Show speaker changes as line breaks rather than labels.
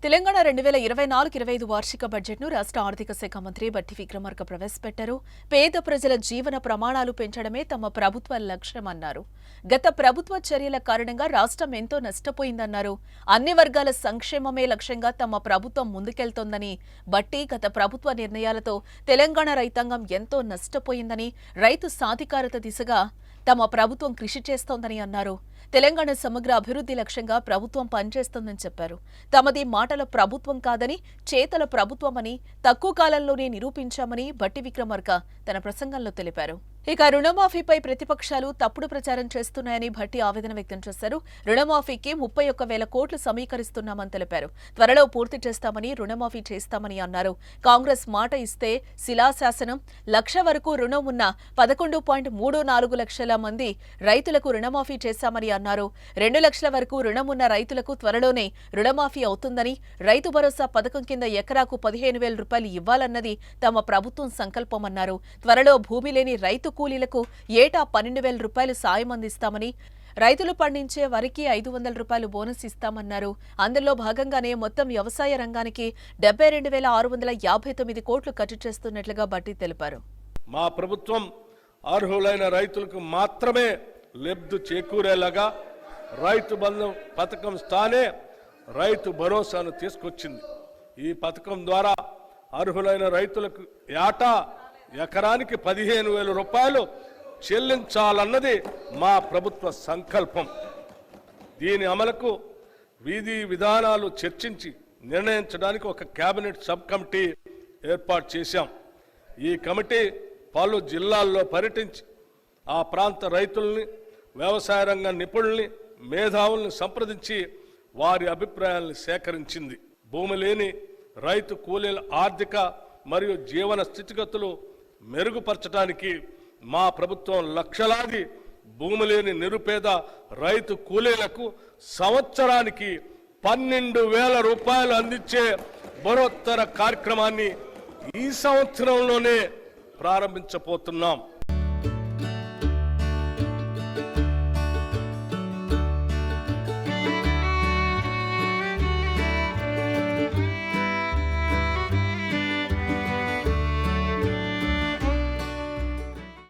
తెలంగాణ 2024-25 వార్షిక బడ్జెట్ను రాష్ట్ర ఆర్థిక శాఖ మంత్రి బట్టి విక్రమార్క ప్రవేశపెట్టారు. పేద ప్రజల జీవన ప్రమాణాలు పెంచడమే తమ ప్రభుత్వ లక్ష్యమన్నారు. గత ప్రభుత్వ చర్యల కారణంగా రాష్ట్రం ఎంతో నష్టపోయిందన్నారు. అన్ని వర్గాల సంక్షేమమే లక్ష్యంగా తమ ప్రభుత్వం ముందుకెళ్తోందని, బట్టి గత ప్రభుత్వ నిర్ణయాలతో తెలంగాణ రైతాంగం ఎంతో నష్టపోయిందని, రైతు సాధికారత దిశగా తమ ప్రభుత్వం కృషి చేస్తోందని అన్నారు. తెలంగాణ సమగ్ర అభివృద్ధి లక్ష్యంగా ప్రభుత్వం పనిచేస్తోందని చెప్పారు. తమది మాటల ప్రభుత్వం కాదని, చేతల ప్రభుత్వమని తక్కువ కాలంలోనే నిరూపించామని బట్టి విక్రమార్క తన ప్రసంగంలో తెలిపారు. ఇక రుణమాఫీపై ప్రతిపక్షాలు తప్పుడు ప్రచారం చేస్తున్నాయని భట్టి ఆవేదన వ్యక్తం చేశారు. రుణమాఫీకి 31,000 కోట్లు సమీకరిస్తున్నామని తెలిపారు. త్వరలో పూర్తి చేస్తామని, రుణమాఫీ చేస్తామని అన్నారు. కాంగ్రెస్ మాట ఇస్తే శిలాశాసనం 1,00,000 వరకు రుణం ఉన్న 11.34 లక్షల మంది రైతులకు రుణమాఫీ చేశామని అన్నారు. 2 లక్షల వరకు రుణం ఉన్న రైతులకు త్వరలోనే రుణమాఫీ అవుతుందని, రైతు భరోసా పథకం కింద ఎకరాకు 15,000 రూపాయలు ఇవ్వాలన్నది తమ ప్రభుత్వం సంకల్పమన్నారు. త్వరలో భూమి లేని రైతు కూలీలకు ఏటా 12,000 రూపాయలు సాయం అందిస్తామని, రైతులు పండించే వరికి 500 రూపాయలు బోనస్ ఇస్తామన్నారు. అందులో భాగంగానే మొత్తం వ్యవసాయ రంగానికి 72,659 కోట్లు ఖర్చు చేస్తున్నట్లుగా బట్టి తెలిపారు.
మా ప్రభుత్వం అర్హులైన రైతులకు మాత్రమే లబ్ధి చేకూరేలాగా రైతు బంధు పథకం స్థానే రైతు భరోసాను తీసుకొచ్చింది. ఈ పథకం ద్వారా అర్హులైన రైతులకు ఏటా ఎకరానికి 15,000 రూపాయలు చెల్లించాలన్నది మా ప్రభుత్వ సంకల్పం. దీని అమలుకు విధి విధానాలు చర్చించి నిర్ణయించడానికి ఒక కేబినెట్ సబ్ కమిటీ ఏర్పాటు చేశాం. ఈ కమిటీ పలు జిల్లాల్లో పర్యటించి ఆ ప్రాంత రైతుల్ని, వ్యవసాయ రంగ నిపుణుల్ని, మేధావుల్ని సంప్రదించి వారి అభిప్రాయాలను సేకరించింది. భూమి లేని రైతు కూలీల ఆర్థిక మరియు జీవన స్థితిగతులు మెరుగుపరచడానికి మా ప్రభుత్వం లక్షలాది భూమి లేని నిరుపేద రైతు కూలీలకు సంవత్సరానికి 12,000 రూపాయలు అందించే బరోత్తర కార్యక్రమాన్ని ఈ సంవత్సరంలోనే ప్రారంభించబోతున్నాం.